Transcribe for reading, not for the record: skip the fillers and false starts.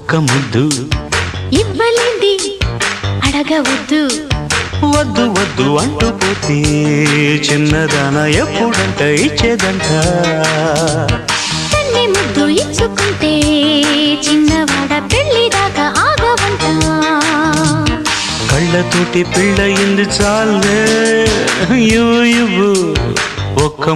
ఒక్క ముద్దు ఇవ్వలేంది అడగవద్దు వద్దు వద్దు అంటూ పోతే చిన్నదాన ఎప్పుడంట ఇచ్చేదంట తన్ని ముద్దు ఇచ్చుకుంటే చిన్నవాడ పెళ్లి దాకా ఆగవంట కళ్ళతోటి పెళ్ళయింది చాలే ఇవ్వు ఒక్క